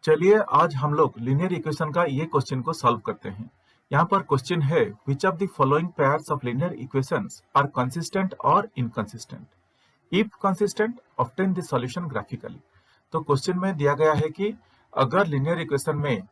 चलिए आज हम लोग लीनियर इक्वेशन का ये क्वेश्चन को सॉल्व करते हैं। यहाँ पर क्वेश्चन है which of the following pairs of linear equations are consistent और inconsistent. If consistent obtain the solution graphically. तो क्वेश्चन में दिया गया है कि अगर लीनियर इक्वेशन में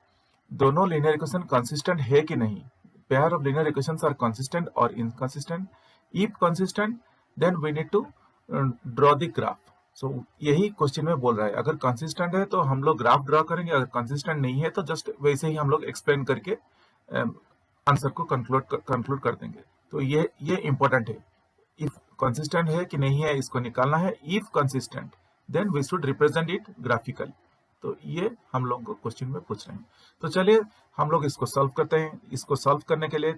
दोनों लीनियर इक्वेशन कंसिस्टेंट है कि नहीं, pair of linear equations are consistent और inconsistent. If consistent then we need to draw the graph. So यही क्वेश्चन में बोल रहा है, अगर कंसिस्टेंट है तो हम लोग ग्राफ ड्रॉ करेंगे, अगर कंसिस्टेंट नहीं है तो जस्ट वैसे ही हम लोग एक्सप्लेन करके आंसर को कंक्लूड कर देंगे। तो ये इंपॉर्टेंट है, इफ कंसिस्टेंट है कि नहीं है इसको निकालना है। If consistent then we should represent it graphically. तो ये हम लोग को क्वेश्चन में पूछ रहे हैं। तो चलिए हम लोग इसको सॉल्व करते हैं। इसको सॉल्व करने के लिए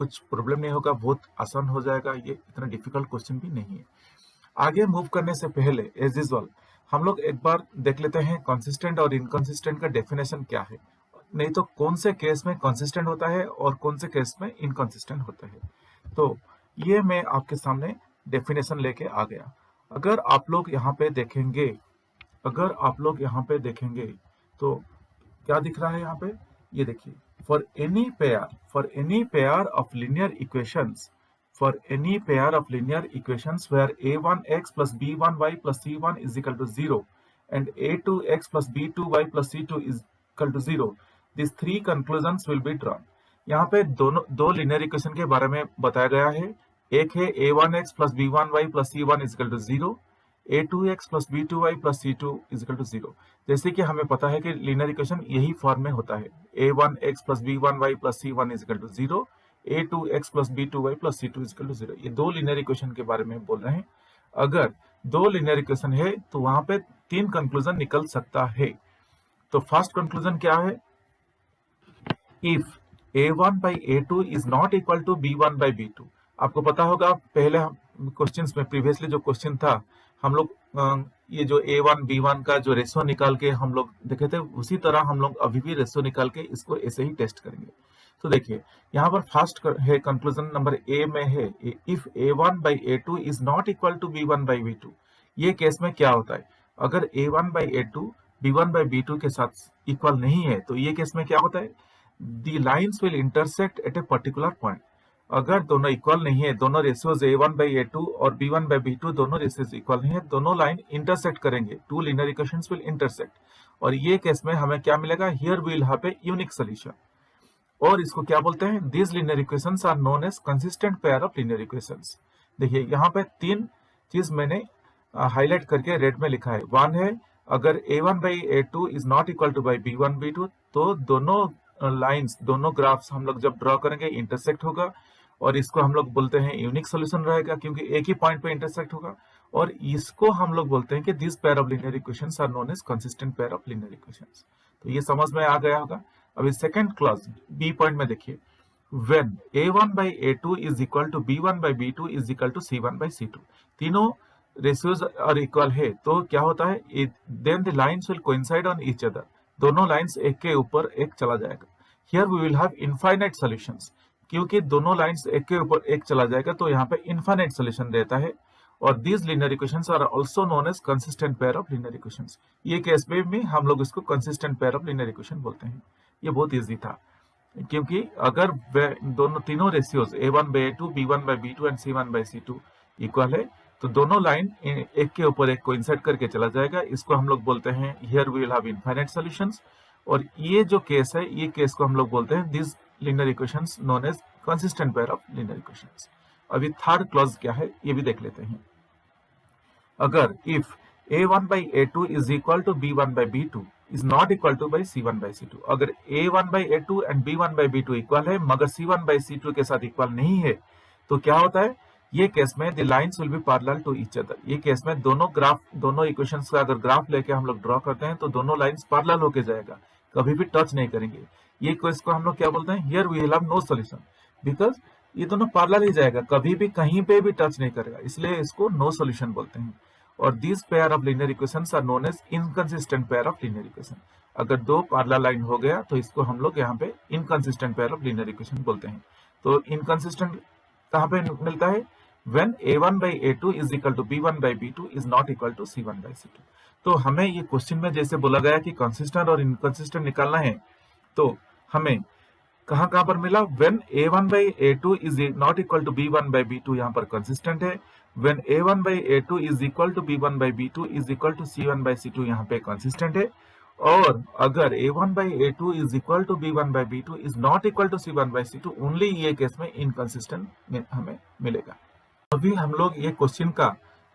कुछ प्रॉब्लम नहीं होगा, बहुत आसान हो जाएगा, ये इतना डिफिकल्ट क्वेश्चन भी नहीं है। आगे मूव करने से पहले एज यूजुअल हम लोग एक बार देख लेते हैं कंसिस्टेंट और इनकंसिस्टेंट का डेफिनेशन क्या है, नहीं तो कौन से केस में कंसिस्टेंट होता है और कौन से केस में इनकंसिस्टेंट होता है। तो ये मैं आपके सामने डेफिनेशन लेके आ गया। अगर आप लोग यहाँ पे देखेंगे तो क्या दिख रहा है यहाँ पे, ये देखिए, for any pair of linear equations where a1x plus b1y plus c1 is equal to 0 and a2x plus b2y plus c2 is equal to 0, these three conclusions will be drawn। यहाँ पे दो लीनियर इक्वेशन के बारे में बताया गया है। एक है a1x plus b1y plus c1 is equal to 0, a2x plus b2y plus c2 is equal to 0। जैसे कि हमें पता है कि लीनियर इक्वेशन यही फॉर्म में होता है, a1x plus b1y plus c1 is equal to 0, a2x plus b2y plus c2 is equal to 0। ये दो लीनियर इक्वेशन के बारे में बोल रहे हैं। अगर दो लीनियर इक्वेशन है तो वहां पे तीन कंक्लूजन निकल सकता है। तो फर्स्ट कंक्लूजन क्या है, if a1 by a2 is not equal to b1 by b2। आपको पता होगा पहले क्वेश्चंस में, प्रीवियसली जो क्वेश्चन था, हम लोग ये जो a1 b1 का जो रेशियो निकाल के हम लोग देखे थे, उसी तरह हम लोग अभी भी रेशियो निकाल के इसको ऐसे ही टेस्ट करेंगे। तो देखिए यहाँ पर फर्स्ट है कंक्लूजन नंबर ए में है, if a1 by a2 is not equal to b1 by b2। ये केस में क्या होता है, अगर a1 by a2 b1 by b2 के साथ इक्वल नहीं है तो ये केस में क्या होता है, the lines will intersect at a particular point. अगर दोनों इक्वल नहीं है, दोनों रेशियोज a1 by a2 और b1 by b2 दोनों रेशियोज इक्वल नहीं है, दोनों लाइन इंटरसेक्ट करेंगे, two linear equations will intersect. और ये केस में हमें क्या मिलेगा, here we will have a unique solution. और इसको क्या बोलते हैं, this linear equations are known as consistent pair of linear equations. देखिए यहाँ पे तीन चीज मैंने हाईलाइट करके रेड में लिखा है। वन है, अगर a1 by a2 is not equal two by b1 b2 तो दोनों लाइंस, दोनों ग्राफ्स हम लोग जब ड्रॉ करेंगे इंटरसेक्ट होगा, और इसको हम लोग बोलते हैं यूनिक सोल्यूशन रहेगा क्योंकि एक ही पॉइंट पे इंटरसेक्ट होगा। और इसको हम लोग बोलते हैं कि this pair of linear equations are known as consistent pair of linear equations. तो ये समझ में आ गया होगा। अभी सेकंड क्लॉज बी पॉइंट में देखिए, when a1 by a2 is equal to b1 by b2 is equal to c1 by c2, तीनों रेशियोज और इक्वल है तो क्या होता है, then the lines will coincide on each other, दोनों लाइंस एक के ऊपर एक चला जाएगा। Here we will have infinite solutions, क्योंकि दोनों लाइंस एक के ऊपर एक चला जाएगा तो यहाँ पे इनफाइनाइट सॉल्यूशन रहता है। और these linear equations are also known as consistent pair of linear equations। ये केस में भी हम लोग इसको consistent pair of linear equation बोलते हैं। ये बहुत इजी था, क्योंकि अगर दोनों तीनों ratios a1 by a2, b1 by b2 and c1 by c2 equal है तो दोनों लाइन एक के ऊपर एक कोइंसाइड करके चला जाएगा। इसको हम लोग बोलते हैं here we will have infinite solutions. और ये जो केस है, ये केस को हम लोग बोलते हैं this linear equations known as consistent pair of linear equations. अभी थर्ड क्लॉज क्या है ये भी देख लेते हैं। अगर if a1 by a2 is equal to b1 by b2 is not equal to by c1 by c2, अगर a1 by a2 and b1 by b2 equal है मगर c1 by c2 के साथ इक्वल नहीं है तो क्या होता है, ये केस में the lines will be parallel to each other. ये केस में दोनों इक्वेशंस का अगर ग्राफ लेके हम लोग ड्रॉ करते हैं तो दोनों लाइंस पैरेलल होके जाएगा, कभी भी टच नहीं करेंगे। ये केस को हम लोग क्या बोलते हैं, here we will have no solution, because ये दोनों पैरेलल ही जाएगा, कभी भी कहीं पे भी टच नहीं करेगा, इसलिए इसको नो सॉल्यूशन बोलते हैं। और this pair of linear equations are known as inconsistent pair of linear equation. अगर दो पैरेलल लाइन हो गया तो इसको हम लोग यहाँ पे inconsistent pair of linear equation बोलते हैं। तो इनकंसिस्टेंट कहाँ पे मिलता है, when a1 by a2 is equal to b1 by b2 is not equal to c1 by c2। तो हमें ये क्वेश्चन में जैसे बोला गया कि कंसिस्टेंट और इनकंसिस्टेंट निकालना है, तो हमें कहां पर मिला, when a1 by a2 is not equal to b1 by b2 यहाँ पर कंसिस्टेंट है, when a1 by a2 is equal to b1 by b2 is equal to c1 by c2 यहाँ पे कंसिस्टेंट है, और अगर a1 by a2 is equal to b1 by b2 is not equal to c1 by c2 only ये case में inconsistent हमें मिलेगा। अभी हम लोग ये क्वेश्चन का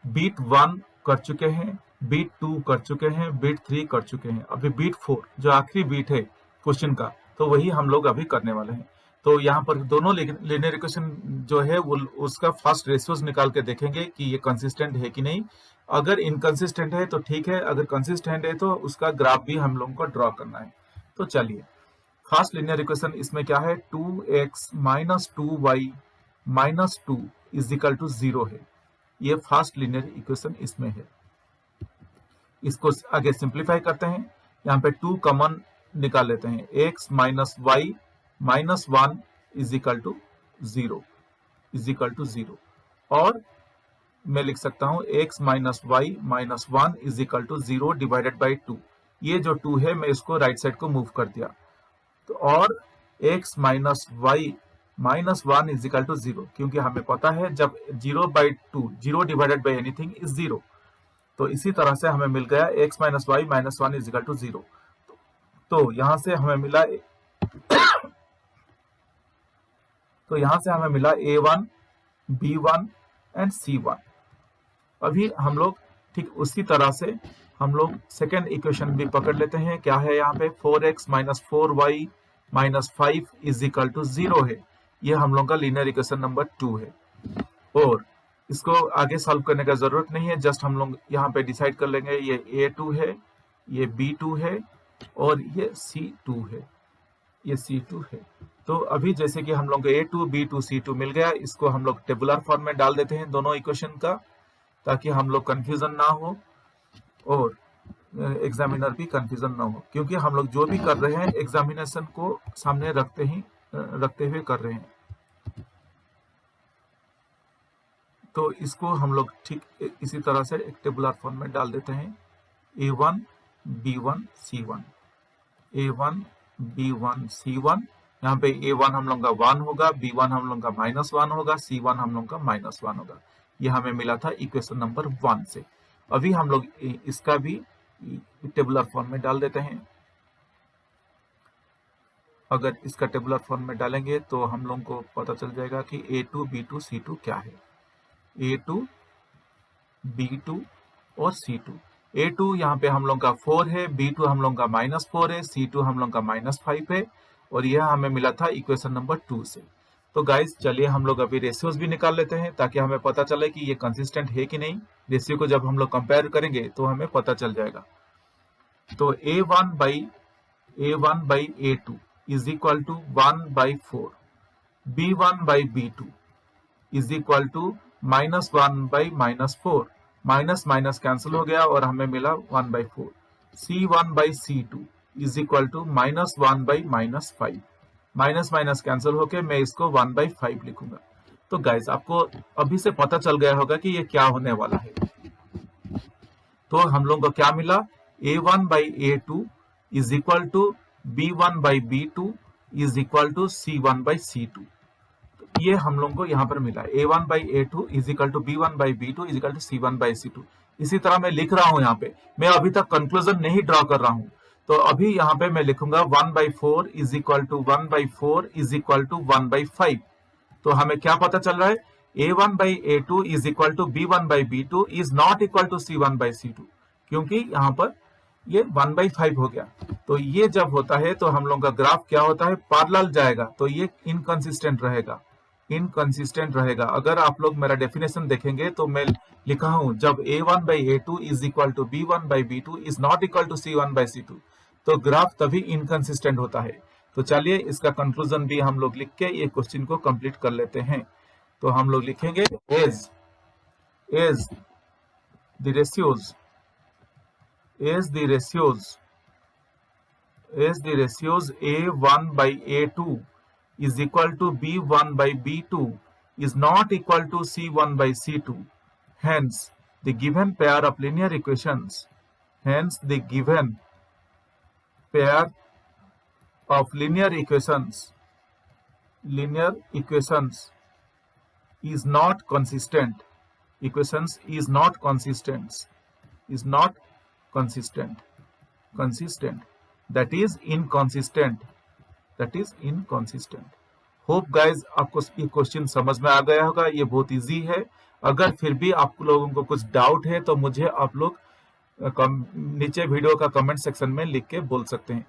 बीट 1 कर चुके हैं, बीट 2 कर चुके हैं, बीट 3 कर चुके हैं, अभी बीट 4 जो आखिरी बीट है क्वेश्चन का, तो वही हम लोग अभी करने वाले हैं। तो यहाँ पर दोनों लीनियर इक्वेशन जो है वो उसका फर्स्ट रेशियोज निकाल के देखेंगे कि ये कंसिस्टेंट है कि नहीं। अगर इनकंसिस्टेंट है तो ठीक है, अगर कंसिस्टेंट है तो उसका ग्राफ भी हम लोगों को ड्रॉ करना है। तो चलिए, फर्स्ट लीनियर इक्वेशन इसमें क्या है, 2x minus 2y minus 2 is equal to 0 है। ये फर्स्ट लीनियर इक्वेशन इसमें है। इसको आगे सिंप्लीफाई करते हैं, यहाँ पे 2 कॉमन निकाल लेते हैं, x minus y minus 1 is equal to 0 is equal to 0, और मैं लिख सकता हूं x minus y minus 1 is equal to 0 divided by 2। ये जो 2 है मैं इसको राइट साइड को मूव कर दिया, तो और x minus y minus 1 is equal to 0, क्योंकि हमें पता है जब 0 by 2 0 divided by anything is 0। तो इसी तरह से हमें मिल गया x minus y minus 1 is equal to 0। तो यहां से हमें मिला a1 b1 एंड c1। अभी हम लोग ठीक उसी तरह से हम लोग सेकेंड इक्वेशन भी पकड़ लेते हैं। क्या है यहाँ पे, 4x minus 4y minus 5 is equal to 0 है। ये हम लोग का लीनियर इक्वेशन नंबर 2 है, और इसको आगे सॉल्व करने का जरूरत नहीं है, जस्ट हम लोग यहाँ पे डिसाइड कर लेंगे ये a2 है, ये b2 है, और ये c2 है, ये c2 है। तो अभी जैसे कि हम लोग को a2 b2 c2 मिल गया, इसको हम लोग टेबुलर फॉर्म में डाल देते हैं दोनों इक्वेशन का, ताकि हम लोग कंफ्यूजन ना हो और एग्जामिनर भी कंफ्यूजन ना हो, क्योंकि हम लोग जो भी कर रहे हैं एग्जामिनेशन को सामने रखते हुए कर रहे हैं। तो इसको हम लोग ठीक इसी तरह से एक टेबुलर फॉर्म में डाल देते हैं, a1 b1 c1, a1 b1 c1। यहाँ पे a1 हम लोग का 1 होगा, b1 हम लोग का माइनस 1 होगा, c1 हम लोग का माइनस 1 होगा। ये हमें मिला था इक्वेशन नंबर 1 से। अभी हम लोग इसका भी टेबुलर फॉर्म में डाल देते हैं। अगर इसका टेबुलर फॉर्म में डालेंगे तो हम लोग को पता चल जाएगा कि a2 b2 c2 क्या है। a2 b2 और c2, a2 यहाँ पे हम लोग का 4 है, b2 हम लोग का माइनस 4 है, c2 हम लोग का माइनस 5 है, और यह हमें मिला था इक्वेशन नंबर 2 से। तो गाइस चलिए हम लोग अभी रेशियोज भी निकाल लेते हैं, ताकि हमें पता चले कि ये कंसिस्टेंट है कि नहीं। रेशियो को जब हम लोग कंपेयर करेंगे तो हमें पता चल जाएगा। तो a1 by a2 is equal to 1/4, b1 by b2 is equal to minus 1 by -4, minus minus cancel हो गया और हमें मिला 1/4, c1 by c2 is equal to -1 by -5, minus minus cancel होके मैं इसको 1/5 लिखूंगा। तो गाइस आपको अभी से पता चल गया होगा कि ये क्या होने वाला है। तो हम लोग को क्या मिला, a1 by a2 is equal to b1 by b2 is equal to c1 by c2। तो ये हम लोग को यहाँ पर मिला, a1 by a2 is equal to b1 by b2 is equal to c1 by c2। इसी तरह मैं लिख रहा हूँ, यहाँ पे मैं अभी तक कंक्लूजन नहीं ड्रॉ कर रहा हूँ। तो अभी यहाँ पे मैं लिखूंगा 1/4 is equal to 1/4 is equal to 1/5। तो हमें क्या पता चल रहा है, a1 by a2 is equal to b1 by b2 is not equal to c1 by c2, क्योंकि यहाँ पर ये 1/5 हो गया। तो ये जब होता है तो हम लोग का ग्राफ क्या होता है, पैरेलल जाएगा, तो ये इनकंसिस्टेंट रहेगा। अगर आप लोग मेरा डेफिनेशन देखेंगे तो मैं लिखा हूं, जब a1 by a2 is equal to b1 by b2 is not equal to c1 by c2, तो ग्राफ तभी इनकंसिस्टेंट होता है। तो चलिए इसका कंक्लूजन भी हम लोग लिख के ये क्वेश्चन को कंप्लीट कर लेते हैं। तो हम लोग लिखेंगे as the ratios a1 by a2 is equal to b1 by b2 is not equal to C1 by C2. Hence, the given pair of linear equations, hence the given pair of linear equations is not consistent. Equations is not consistent. Is not consistent. Consistent. That is inconsistent. That is inconsistent. Hope guys आपको ये question समझ में आ गया होगा। ये बहुत easy है। अगर फिर भी आप लोगों को कुछ डाउट है तो मुझे आप लोग नीचे वीडियो का कमेंट सेक्शन में लिख के बोल सकते हैं।